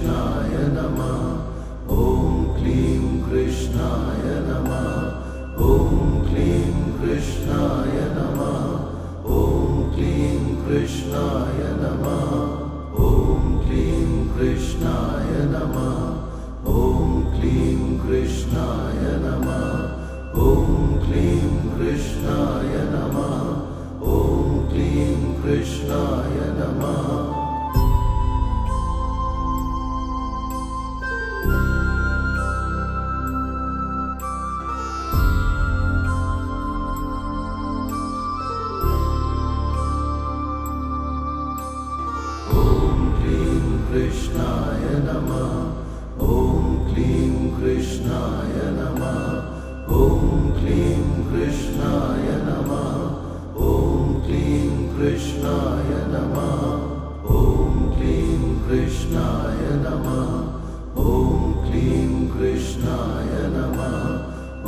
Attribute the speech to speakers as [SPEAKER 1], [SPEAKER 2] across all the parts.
[SPEAKER 1] कृष्णाय नमः। ॐ क्लीं कृष्णाय नमः। ॐ क्लीं कृष्णाय नमः। ॐ क्लीं कृष्णाय नमः। ॐ क्लीं कृष्णाय नमः। ॐ क्लीं कृष्णाय नमः। ॐ क्लीं कृष्णाय नमः। ॐ क्लीं कृष्णाय नमः। कृष्णाय नमः। ॐ क्लीं कृष्णाय नमः। ॐ क्लीं कृष्णाय नमः। ॐ क्लीं कृष्णाय नमः। ॐ क्लीं कृष्णाय नमः। ॐ क्लीं कृष्णाय नमः।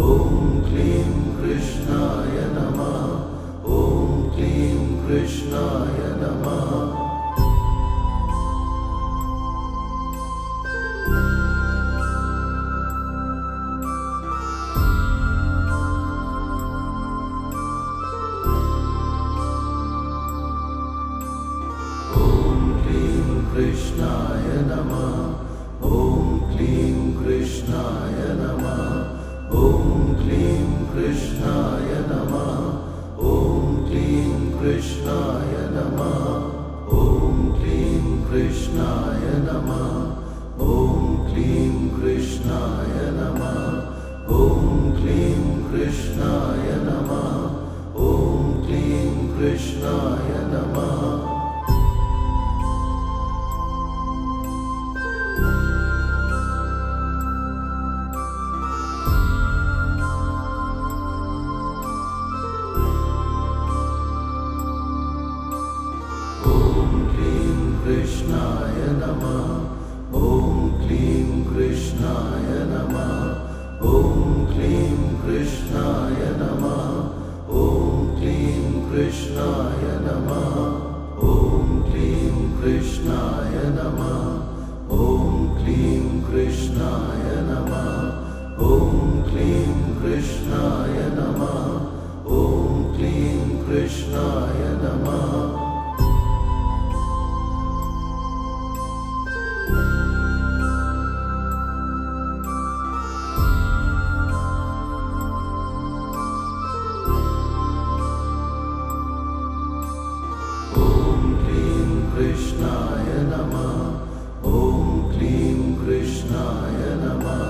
[SPEAKER 1] ॐ क्लीं कृष्णाय नमः। ॐ क्लीं कृष्णाय नमः। कृष्णाय नमः। ॐ क्लीं कृष्णाय नमः। ॐ क्लीं कृष्णाय नमः। ॐ क्लीं कृष्णाय नमः। ॐ क्लीं कृष्णाय नमः। ॐ क्लीं कृष्णाय नमः। ॐ क्लीं कृष्णाय नमः। ॐ क्लीं कृष्णाय नमः। कृष्णाय नमः। ॐ क्लीं कृष्णाय नमः। ॐ क्लीं कृष्णाय नमः। ॐ क्लीं कृष्णाय नमः। ॐ क्लीं कृष्णाय नमः। ॐ क्लीं कृष्णाय नमः। ॐ क्लीं कृष्णाय नमः। ॐ क्लीं कृष्णाय नमः। कृष्णाय नमः। ॐ क्लीं कृष्णाय नमः।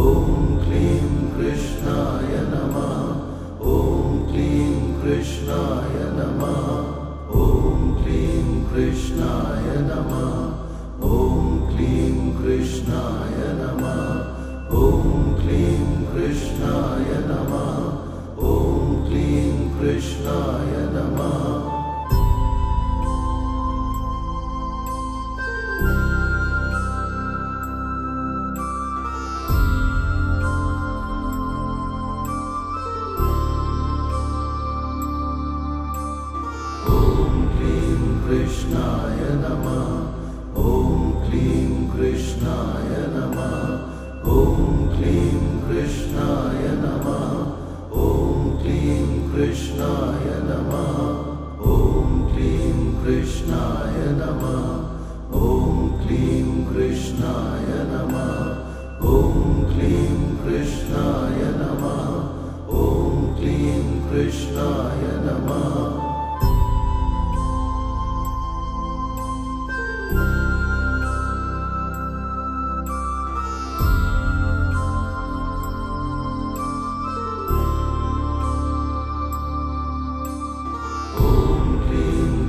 [SPEAKER 1] ॐ क्लीं कृष्णाय नमः। ॐ क्लीं कृष्णाय नमः। ॐ क्लीं कृष्णाय नमः। ॐ क्लीं कृष्णाय नमः। ॐ क्लीं कृष्णाय नमः। ॐ क्लीं कृष्णाय नमः। कृष्णाय नमः। ॐ क्लीं कृष्णाय नमः। ॐ क्लीं कृष्णाय नमः। ॐ क्लीं कृष्णाय नमः। ॐ क्लीं कृष्णाय नमः। ॐ क्लीं कृष्णाय नमः। ॐ क्लीं कृष्णाय नमः। ॐ क्लीं कृष्णाय नमः।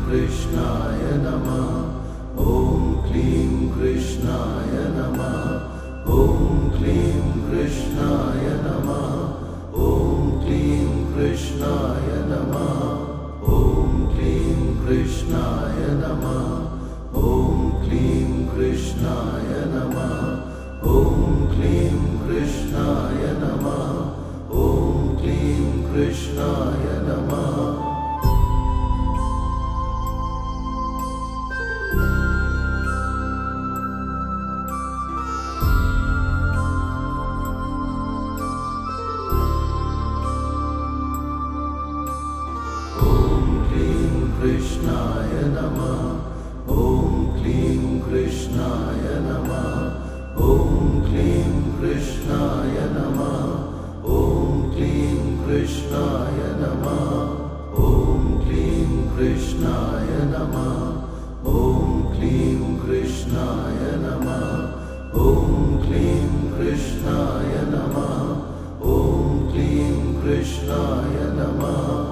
[SPEAKER 1] कृष्णाय नमः। ॐ क्लीं कृष्णाय नमः। ॐ क्लीं कृष्णाय नमः। ॐ क्लीं कृष्णाय नमः। ॐ क्लीं कृष्णाय नमः। ॐ क्लीं कृष्णाय नमः। ॐ क्लीं कृष्णाय नमः। ॐ क्लीं कृष्णाय नमः। कृष्णाय नमः ॐ क्लीं कृष्णाय नमः ॐ क्लीं कृष्णाय नमः ॐ क्लीं कृष्णाय नमः ॐ क्लीं कृष्णाय नमः ॐ क्लीं कृष्णाय नमः ॐ क्लीं कृष्णाय नमः ॐ क्लीं कृष्णाय नमः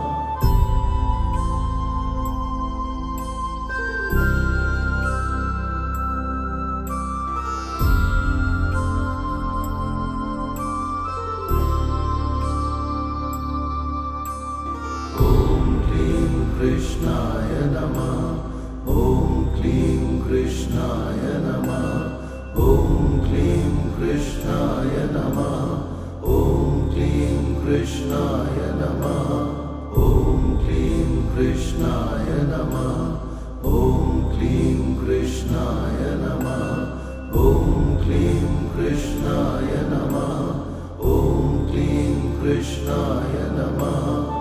[SPEAKER 1] कृष्णाय नमः ॐ क्लीं कृष्णाय नमः ॐ क्लीं कृष्णाय नमः ॐ क्लीं कृष्णाय नमः ॐ क्लीं कृष्णाय नमः ॐ क्लीं कृष्णाय नमः ॐ क्लीं कृष्णाय नमः ॐ क्लीं कृष्णाय नमः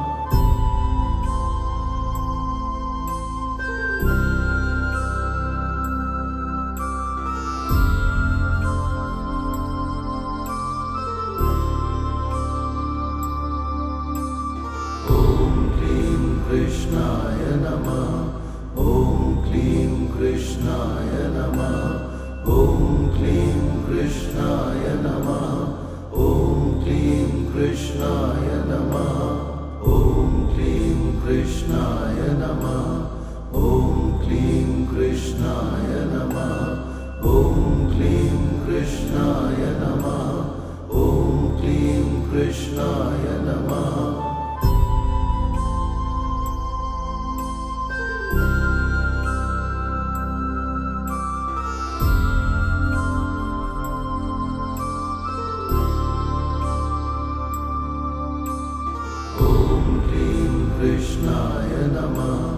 [SPEAKER 1] कृष्णाय नमः ॐ क्लीं कृष्णाय नमः ॐ क्लीं कृष्णाय नमः ॐ क्लीं कृष्णाय नमः ॐ क्लीं कृष्णाय नमः ॐ क्लीं कृष्णाय नमः ॐ क्लीं कृष्णाय नमः ॐ क्लीं कृष्णाय नमः कृष्णाय नमः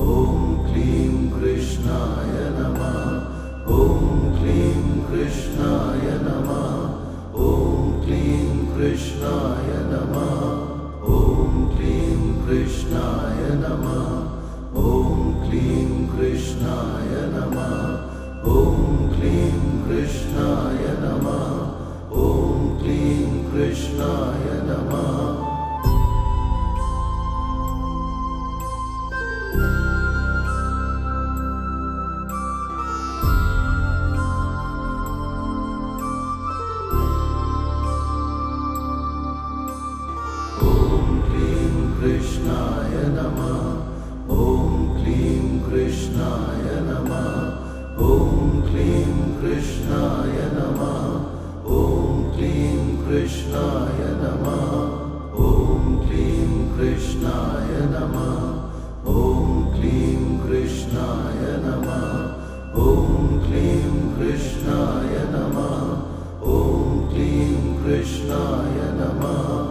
[SPEAKER 1] ॐ क्लीं कृष्णाय नमः ॐ क्लीं कृष्णाय नमः ॐ क्लीं कृष्णाय नमः ॐ क्लीं कृष्णाय नमः ॐ क्लीं कृष्णाय नमः ॐ क्लीं कृष्णाय नमः ॐ क्लीं कृष्णाय नमः कृष्णाय नमः ॐ क्लीं कृष्णाय नमः ॐ क्लीं कृष्णाय नमः ॐ क्लीं कृष्णाय नमः ॐ क्लीं कृष्णाय नमः ॐ क्लीं कृष्णाय नमः ॐ क्लीं कृष्णाय नमः ॐ क्लीं कृष्णाय नमः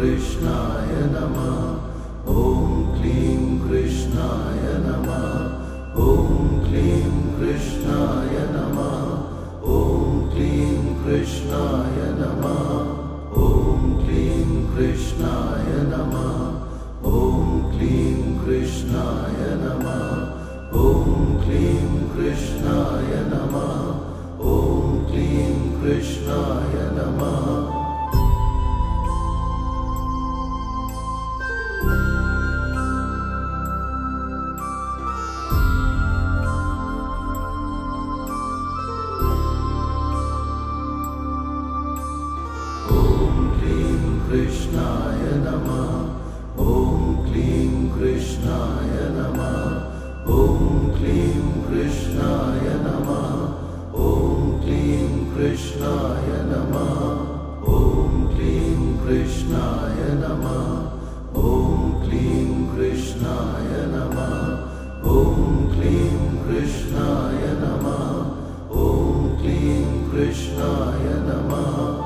[SPEAKER 1] कृष्णाय नमः ॐ क्लीं कृष्णाय नमः ॐ क्लीं कृष्णाय नमः ॐ क्लीं कृष्णाय नमः ॐ क्लीं कृष्णाय नमः ॐ क्लीं कृष्णाय नमः ॐ क्लीं कृष्णाय नमः ॐ क्लीं कृष्णाय नमः कृष्णाय नमः ॐ क्लीं कृष्णाय नमः ॐ क्लीं कृष्णाय नमः ॐ क्लीं कृष्णाय नमः ॐ क्लीं कृष्णाय नमः ॐ क्लीं कृष्णाय नमः ॐ क्लीं कृष्णाय नमः ॐ क्लीं कृष्णाय नमः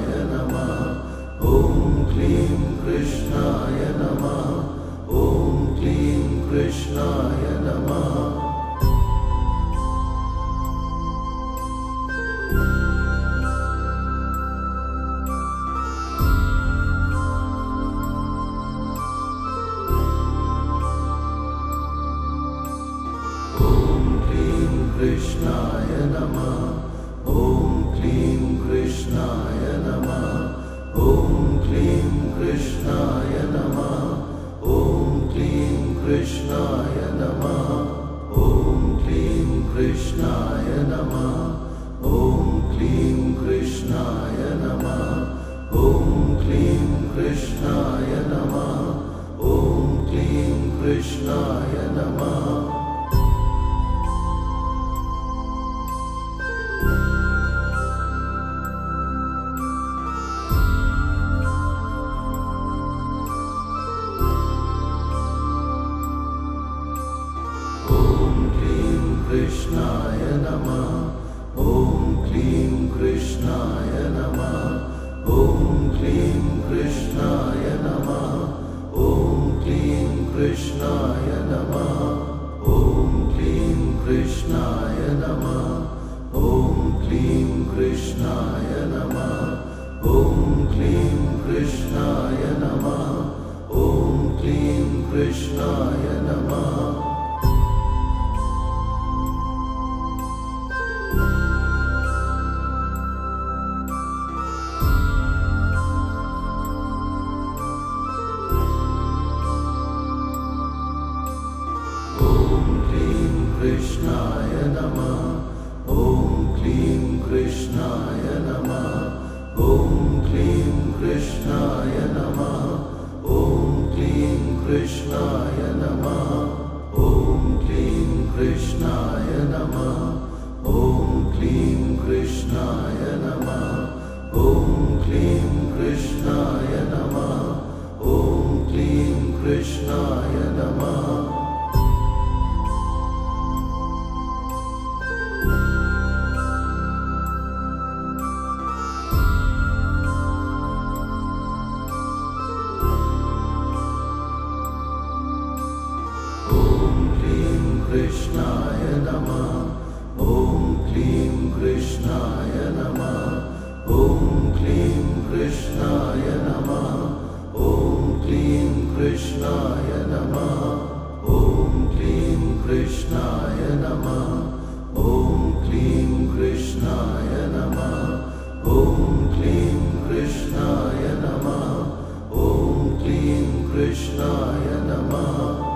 [SPEAKER 1] कृष्णाय नमः। ॐ क्लीं कृष्णाय नमः। ॐ क्लीं कृष्णाय नमः। कृष्णाय नमः। ॐ क्लीं कृष्णाय नमः। ॐ क्लीं कृष्णाय नमः। ॐ क्लीं कृष्णाय नमः। ॐ क्लीं कृष्णाय नमः। ॐ क्लीं कृष्णाय नमः। ॐ क्लीं कृष्णाय नमः। ॐ क्लीं कृष्णाय नमः। कृष्णाय नमः। ॐ क्लीं कृष्णाय नमः। ॐ क्लीं कृष्णाय नमः। ॐ क्लीं कृष्णाय नमः। ॐ क्लीं कृष्णाय नमः। ॐ क्लीं कृष्णाय नमः। ॐ क्लीं कृष्णाय नमः। ॐ क्लीं कृष्णाय नमः। कृष्णाय नमः। ॐ क्लीं कृष्णाय नमः। ॐ क्लीं कृष्णाय नमः। ॐ क्लीं कृष्णाय नमः। ॐ क्लीं कृष्णाय नमः। ॐ क्लीं कृष्णाय नमः। ॐ क्लीं कृष्णाय नमः। ॐ क्लीं कृष्णाय नमः। कृष्णाय नमः। ॐ क्लीं कृष्णाय नमः। ॐ क्लीं कृष्णाय नमः। ॐ क्लीं कृष्णाय नमः। ॐ क्लीं कृष्णाय नमः। ॐ क्लीं कृष्णाय नमः। ॐ क्लीं कृष्णाय नमः। ॐ क्लीं कृष्णाय नमः।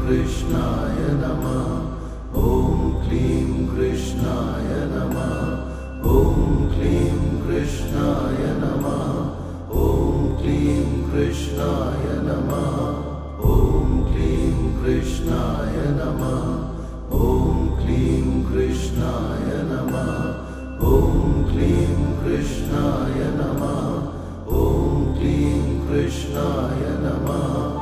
[SPEAKER 1] कृष्णाय नमः। ॐ क्लीं कृष्णाय नमः। ॐ क्लीं कृष्णाय नमः। ॐ क्लीं कृष्णाय नमः। ॐ क्लीं कृष्णाय नमः। ॐ क्लीं कृष्णाय नमः। ॐ क्लीं कृष्णाय नमः। ॐ क्लीं कृष्णाय नमः।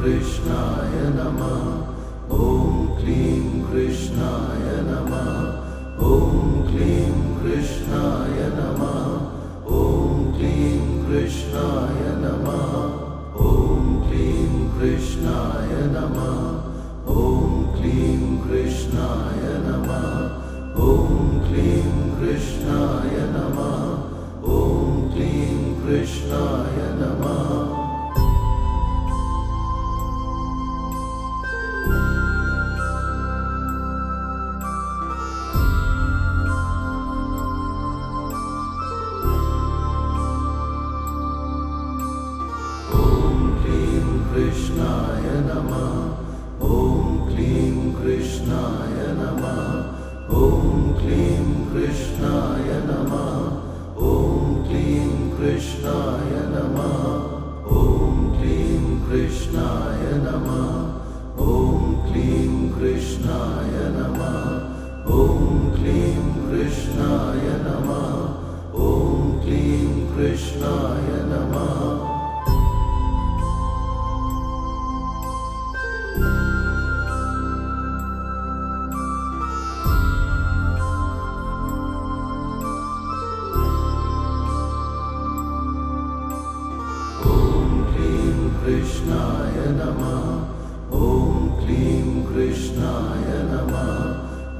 [SPEAKER 1] कृष्णाय नमः। ॐ क्लीं कृष्णाय नमः। ॐ क्लीं कृष्णाय नमः। ॐ क्लीं कृष्णाय नमः। ॐ क्लीं कृष्णाय नमः। ॐ क्लीं कृष्णाय नमः। ॐ क्लीं कृष्णाय नमः। ॐ क्लीं कृष्णाय नमः। कृष्णाय नमः। ॐ क्लीं कृष्णाय नमः। ॐ क्लीं कृष्णाय नमः। कृष्णाय नमः ॐ क्लीं कृष्णाय नमः ॐ क्लीं कृष्णाय नमः ॐ क्लीं कृष्णाय नमः ॐ क्लीं कृष्णाय नमः कृष्णाय नमः ॐ क्लीं कृष्णाय नमः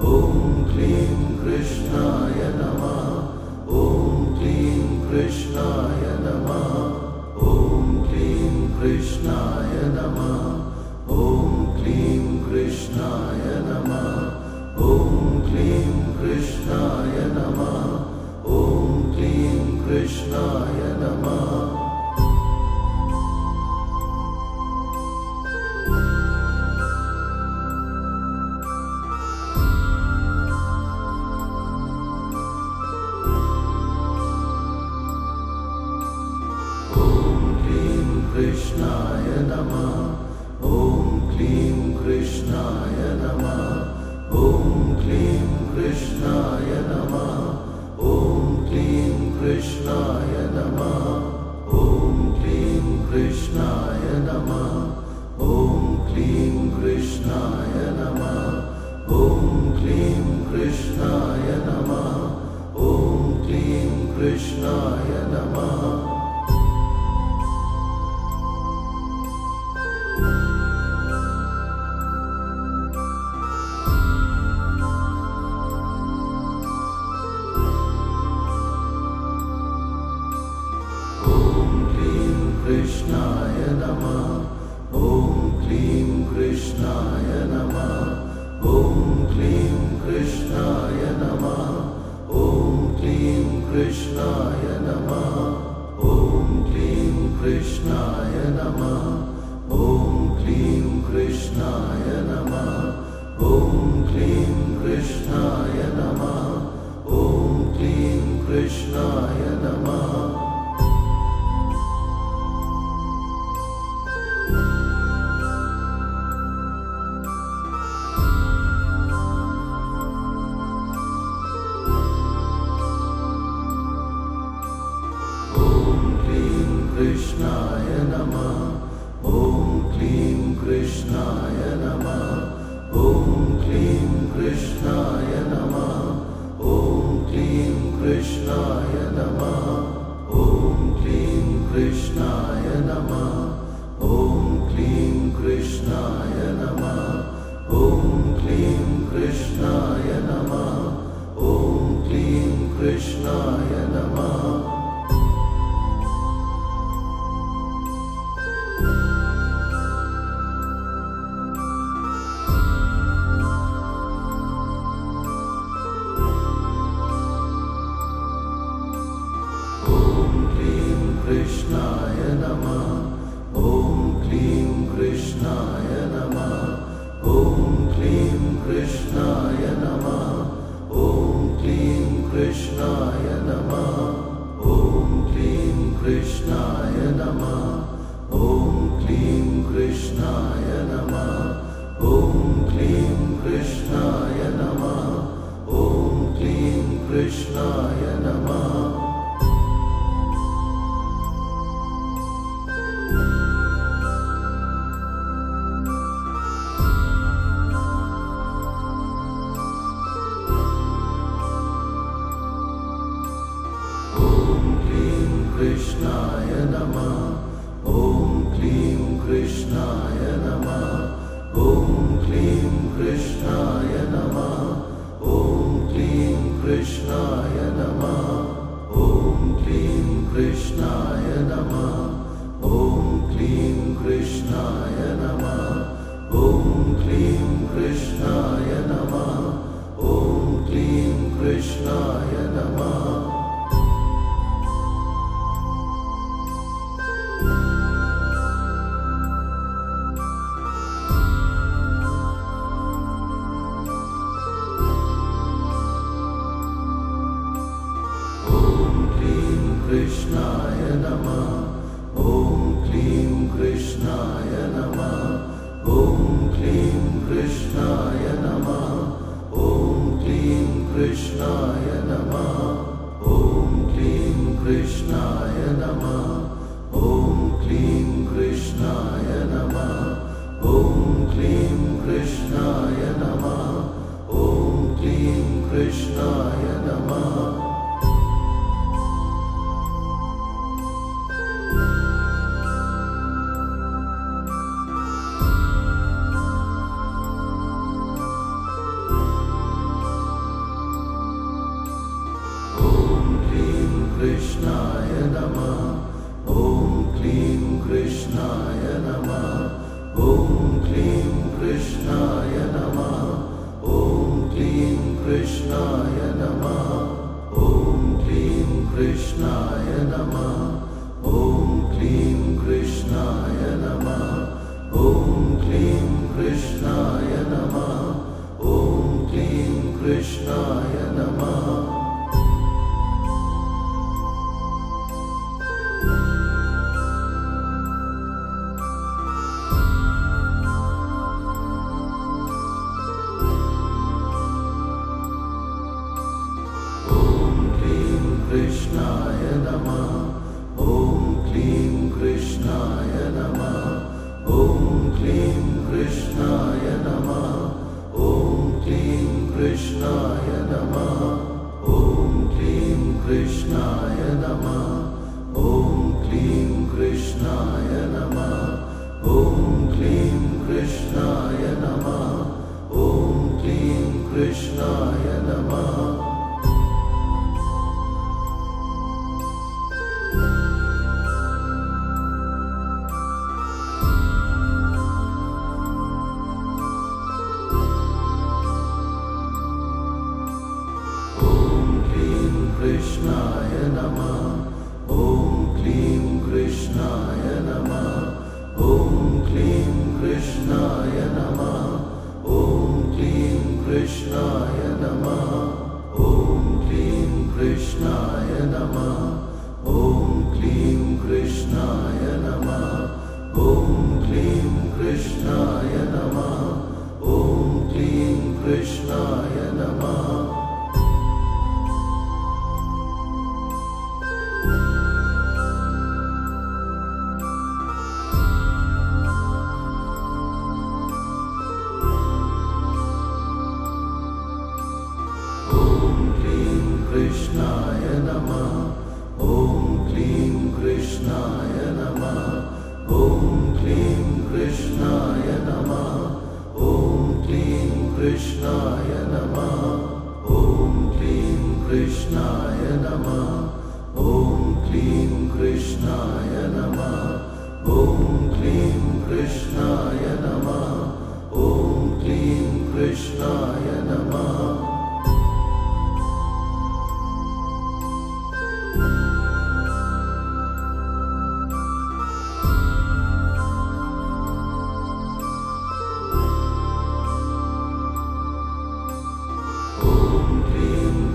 [SPEAKER 1] ॐ क्लीं कृष्णाय नमः ॐ क्लीं कृष्णाय नमः ॐ क्लीं कृष्णाय नमः ॐ क्लीं कृष्णाय नमः ॐ क्लीं कृष्णाय नमः ॐ क्लीं कृष्णाय नमः कृष्णाय नमः ॐ क्लीं कृष्णाय नमः ॐ क्लीं कृष्णाय नमः ॐ क्लीं कृष्णाय नमः ॐ क्लीं कृष्णाय नमः ॐ क्लीं कृष्णाय नमः ॐ क्लीं कृष्णाय नमः ॐ क्लीं कृष्णाय नमः कृष्णाय नमः ॐ क्लीं कृष्णाय नमः ॐ क्लीं कृष्णाय नमः ॐ क्लीं कृष्णाय नमः ॐ क्लीं कृष्णाय नमः ॐ क्लीं कृष्णाय नमः ॐ क्लीं कृष्णाय नमः ॐ क्लीं कृष्णाय नमः कृष्णाय नमः ॐ क्लीं कृष्णाय नमः ॐ क्लीं कृष्णाय नमः ॐ क्लीं कृष्णाय नमः ॐ क्लीं कृष्णाय नमः ॐ क्लीं कृष्णाय नमः ॐ क्लीं कृष्णाय नमः ॐ क्लीं कृष्णाय नमः कृष्णाय नमः ॐ क्लीं कृष्णाय नमः ॐ क्लीं कृष्णाय नमः ॐ क्लीं कृष्णाय नमः ॐ क्लीं कृष्णाय नमः ॐ क्लीं कृष्णाय नमः ॐ क्लीं कृष्णाय नमः ॐ क्लीं कृष्णाय नमः कृष्णाय नमः ॐ क्लीं कृष्णाय नमः ॐ क्लीं कृष्णाय नमः ॐ क्लीं कृष्णाय नमः ॐ क्लीं कृष्णाय नमः ॐ क्लीं कृष्णाय नमः ॐ क्लीं कृष्णाय नमः ॐ क्लीं कृष्णाय नमः कृष्णाय नमः। ॐ क्लीं कृष्णाय नमः। ॐ क्लीं कृष्णाय नमः। ॐ क्लीं कृष्णाय नमः। ॐ क्लीं कृष्णाय नमः। ॐ क्लीं कृष्णाय नमः। ॐ क्लीं कृष्णाय नमः। ॐ क्लीं कृष्णाय नमः। कृष्णाय नमः। ॐ क्लीं कृष्णाय नमः। ॐ क्लीं कृष्णाय नमः। ॐ क्लीं कृष्णाय नमः। ॐ क्लीं कृष्णाय नमः। ॐ क्लीं कृष्णाय नमः। ॐ क्लीं कृष्णाय नमः। ॐ क्लीं कृष्णाय नमः। कृष्णाय नमः। ॐ क्लीं कृष्णाय नमः। ॐ क्लीं कृष्णाय नमः। ॐ क्लीं कृष्णाय नमः। ॐ क्लीं कृष्णाय नमः। ॐ क्लीं कृष्णाय नमः। ॐ क्लीं कृष्णाय नमः। ॐ क्लीं कृष्णाय नमः। कृष्णाय नमः। ॐ क्लीं कृष्णाय नमः। ॐ क्लीं कृष्णाय नमः। ॐ क्लीं कृष्णाय नमः। ॐ क्लीं कृष्णाय नमः। ॐ क्लीं कृष्णाय नमः। ॐ क्लीं कृष्णाय नमः। ॐ क्लीं कृष्णाय नमः। कृष्णाय नमः। ॐ क्लीं कृष्णाय नमः। ॐ क्लीं कृष्णाय नमः। ॐ क्लीं कृष्णाय नमः। ॐ क्लीं कृष्णाय नमः। ॐ क्लीं कृष्णाय नमः। ॐ क्लीं कृष्णाय नमः। ॐ क्लीं कृष्णाय नमः।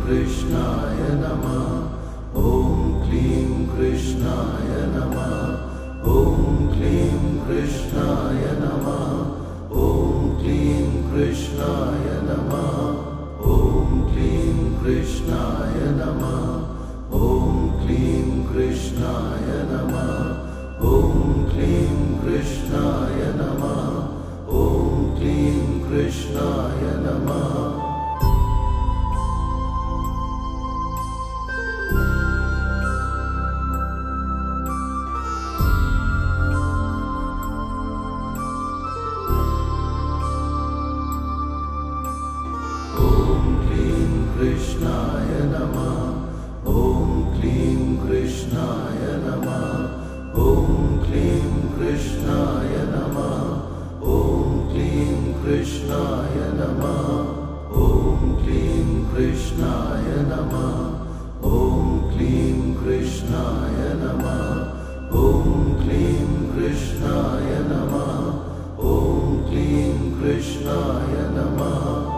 [SPEAKER 1] कृष्णाय नमः। ॐ क्लीं कृष्णाय नमः। ॐ क्लीं कृष्णाय नमः। ॐ क्लीं कृष्णाय नमः। ॐ क्लीं कृष्णाय नमः। ॐ क्लीं कृष्णाय नमः। ॐ क्लीं कृष्णाय नमः। ॐ क्लीं कृष्णाय नमः। कृष्णाय नमः। ॐ क्लीं कृष्णाय नमः। ॐ क्लीं कृष्णाय नमः। ॐ क्लीं कृष्णाय नमः। ॐ क्लीं कृष्णाय नमः। ॐ क्लीं कृष्णाय नमः। ॐ क्लीं कृष्णाय नमः। ॐ क्लीं कृष्णाय नमः। ॐ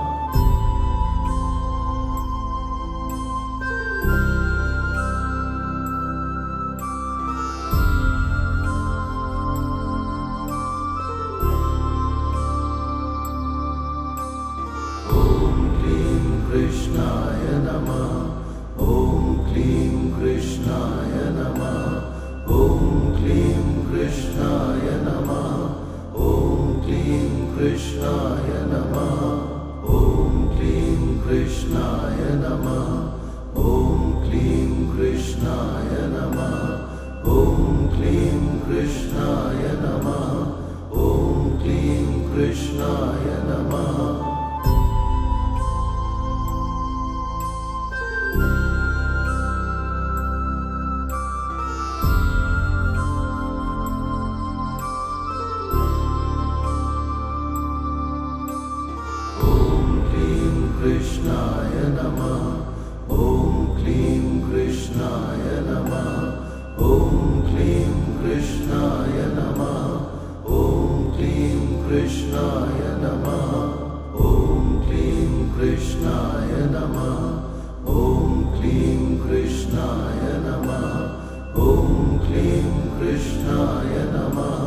[SPEAKER 1] कृष्णाय नमः। ॐ क्लीं कृष्णाय नमः। ॐ क्लीं कृष्णाय नमः। कृष्णाय नमः। ॐ क्लीं कृष्णाय नमः। ॐ क्लीं कृष्णाय नमः। ॐ क्लीं कृष्णाय नमः। ॐ क्लीं कृष्णाय नमः। ॐ क्लीं कृष्णाय नमः। ॐ क्लीं कृष्णाय नमः।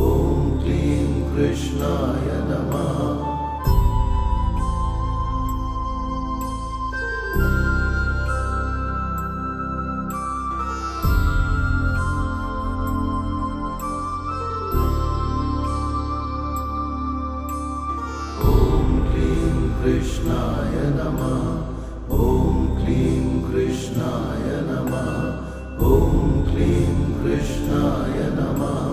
[SPEAKER 1] ॐ क्लीं कृष्णाय नमः। कृष्णाय नमः। ॐ क्लीं कृष्णाय नमः। ॐ क्लीं कृष्णाय नमः।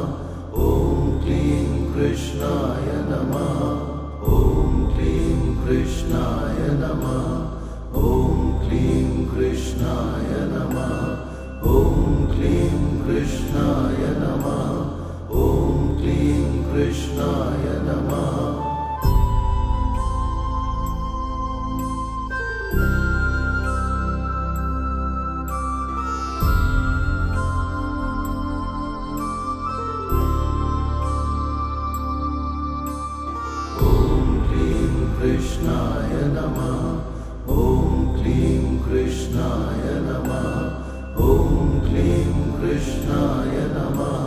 [SPEAKER 1] ॐ क्लीं कृष्णाय नमः। ॐ क्लीं कृष्णाय नमः। ॐ क्लीं कृष्णाय नमः। ॐ क्लीं कृष्णाय नमः। ॐ क्लीं कृष्णाय नमः। कृष्णाय नमः। ॐ क्लीं कृष्णाय नमः। ॐ क्लीं कृष्णाय नमः।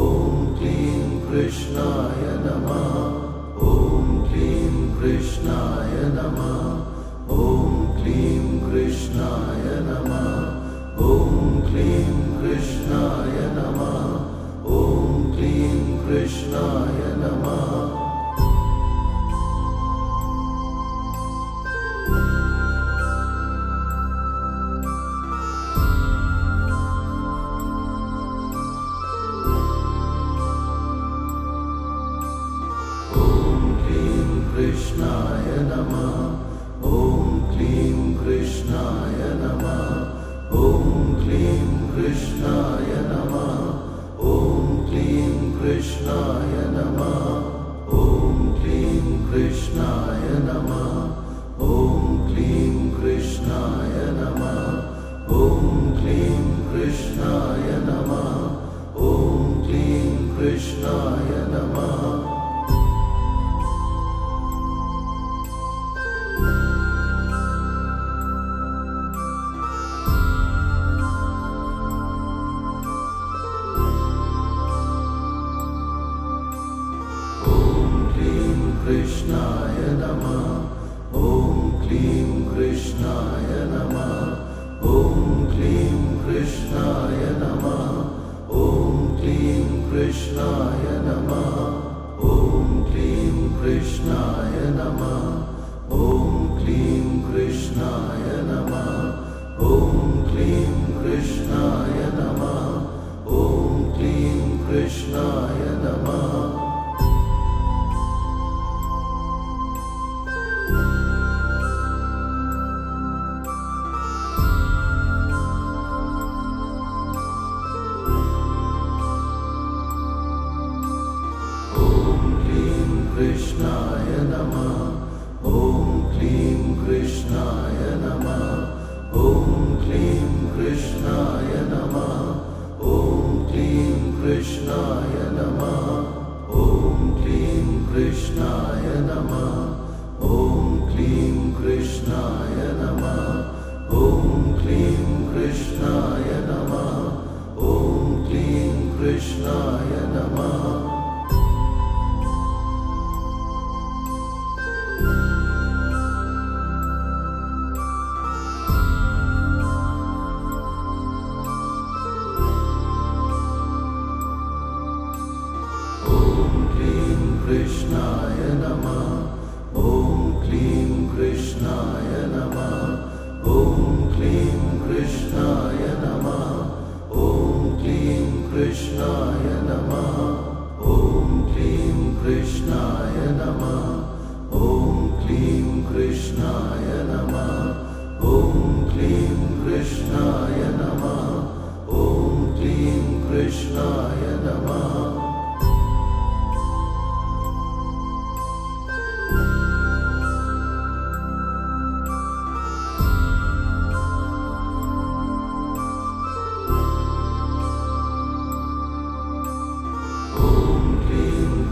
[SPEAKER 1] ॐ क्लीं कृष्णाय नमः। ॐ क्लीं कृष्णाय नमः। ॐ क्लीं कृष्णाय नमः। ॐ क्लीं कृष्णाय नमः। ॐ क्लीं कृष्णाय नमः। कृष्णाय नमः। ॐ क्लीं कृष्णाय नमः। ॐ क्लीं कृष्णाय नमः। ॐ क्लीं कृष्णाय नमः। ॐ क्लीं कृष्णाय नमः। ॐ क्लीं कृष्णाय नमः। ॐ क्लीं कृष्णाय नमः। ॐ क्लीं कृष्णाय नमः। कृष्णाय नमः। ॐ क्लीं कृष्णाय नमः। ॐ क्लीं कृष्णाय नमः। ॐ क्लीं कृष्णाय नमः। ॐ क्लीं कृष्णाय नमः। ॐ क्लीं कृष्णाय नमः। ॐ क्लीं कृष्णाय नमः। ॐ क्लीं कृष्णाय नमः। कृष्णाय नमः। ॐ क्लीं कृष्णाय नमः। ॐ क्लीं कृष्णाय नमः। ॐ क्लीं कृष्णाय नमः। ॐ क्लीं कृष्णाय नमः। ॐ क्लीं कृष्णाय नमः। ॐ क्लीं कृष्णाय नमः। ॐ क्लीं कृष्णाय नमः। कृष्णाय नमः। ॐ क्लीं कृष्णाय नमः। ॐ क्लीं कृष्णाय नमः। कृष्णाय नमः। ॐ क्लीं कृष्णाय नमः। ॐ क्लीं कृष्णाय नमः। ॐ क्लीं कृष्णाय नमः। ॐ क्लीं कृष्णाय नमः।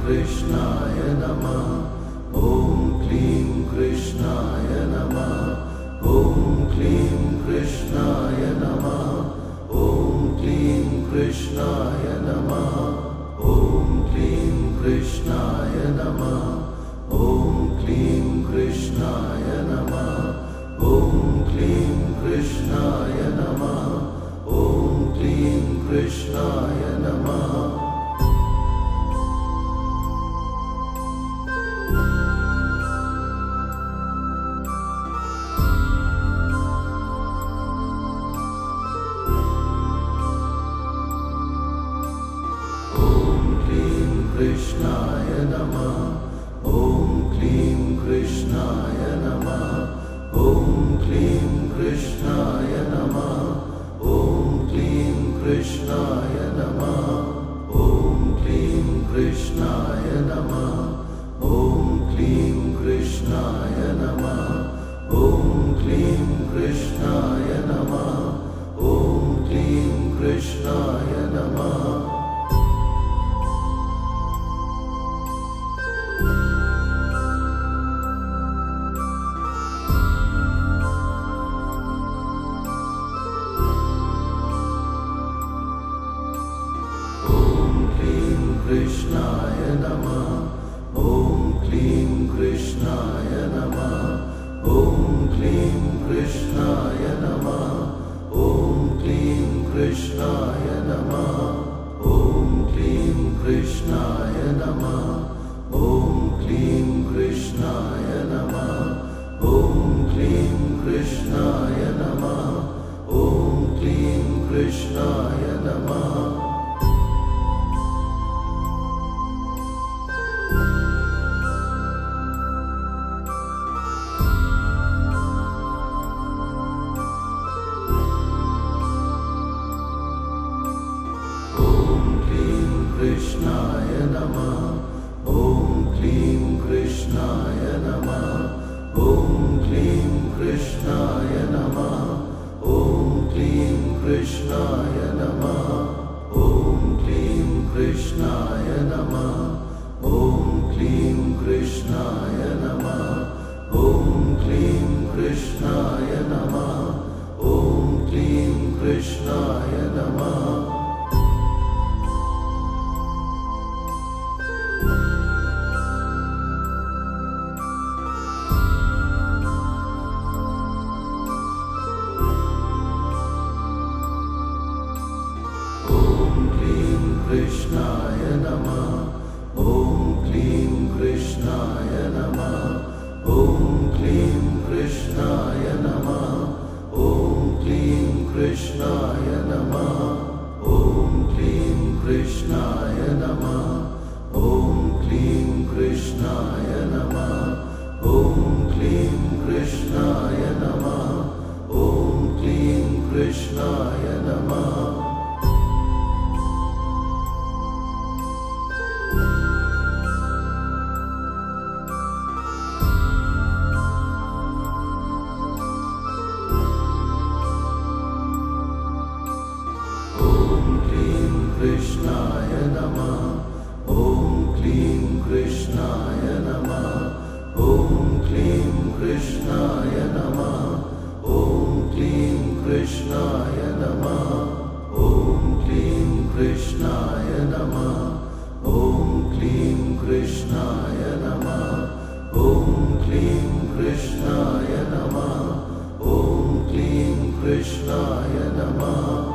[SPEAKER 1] कृष्णाय नमः। ॐ क्लीं कृष्णाय नमः। ॐ क्लीं कृष्णाय नमः। ॐ क्लीं कृष्णाय नमः। ॐ क्लीं कृष्णाय नमः। ॐ क्लीं कृष्णाय नमः। ॐ क्लीं कृष्णाय नमः। ॐ क्लीं कृष्णाय नमः। कृष्णाय नमः। ॐ क्लीं कृष्णाय नमः। ॐ क्लीं कृष्णाय नमः। ॐ क्लीं कृष्णाय नमः। ॐ क्लीं कृष्णाय नमः। ॐ क्लीं कृष्णाय नमः। ॐ क्लीं कृष्णाय नमः। ॐ क्लीं कृष्णाय नमः। कृष्णाय नमः। ॐ क्लीं कृष्णाय नमः। ॐ क्लीं कृष्णाय नमः। ॐ क्लीं कृष्णाय नमः। ॐ क्लीं कृष्णाय नमः। ॐ क्लीं कृष्णाय नमः। ॐ क्लीं कृष्णाय नमः। ॐ क्लीं कृष्णाय नमः। कृष्णाय नमः। ॐ क्लीं कृष्णाय नमः। ॐ क्लीं कृष्णाय नमः। ॐ क्लीं कृष्णाय नमः। ॐ क्लीं कृष्णाय नमः। ॐ क्लीं कृष्णाय नमः। ॐ क्लीं कृष्णाय नमः। ॐ क्लीं कृष्णाय नमः। कृष्णाय नमः। ॐ क्लीं कृष्णाय नमः। ॐ क्लीं कृष्णाय नमः। ॐ क्लीं कृष्णाय नमः। ॐ क्लीं कृष्णाय नमः। ॐ क्लीं कृष्णाय नमः। ॐ क्लीं कृष्णाय नमः। ॐ क्लीं कृष्णाय नमः। कृष्णाय नमः। ॐ क्लीं कृष्णाय नमः। ॐ क्लीं कृष्णाय नमः। ॐ क्लीं कृष्णाय नमः। ॐ क्लीं कृष्णाय नमः। ॐ क्लीं कृष्णाय नमः। ॐ क्लीं कृष्णाय नमः। ॐ क्लीं कृष्णाय नमः।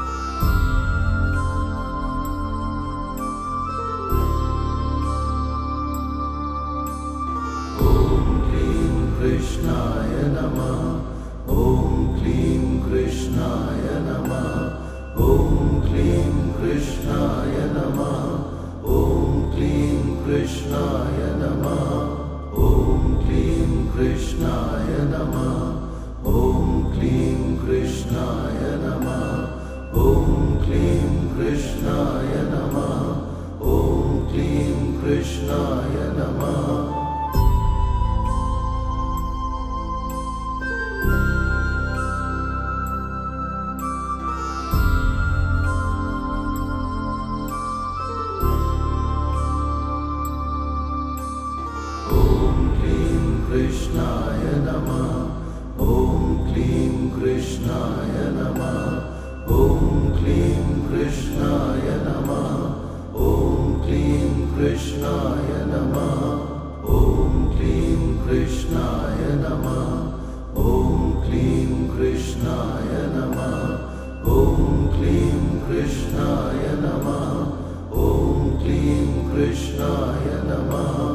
[SPEAKER 1] कृष्णाय नमः। ॐ क्लीं कृष्णाय नमः। ॐ क्लीं कृष्णाय नमः। ॐ क्लीं कृष्णाय नमः। ॐ क्लीं कृष्णाय नमः। ॐ क्लीं कृष्णाय नमः। ॐ क्लीं कृष्णाय नमः। ॐ क्लीं कृष्णाय नमः। कृष्णाय नमः। ॐ क्लीं कृष्णाय नमः। ॐ क्लीं कृष्णाय नमः।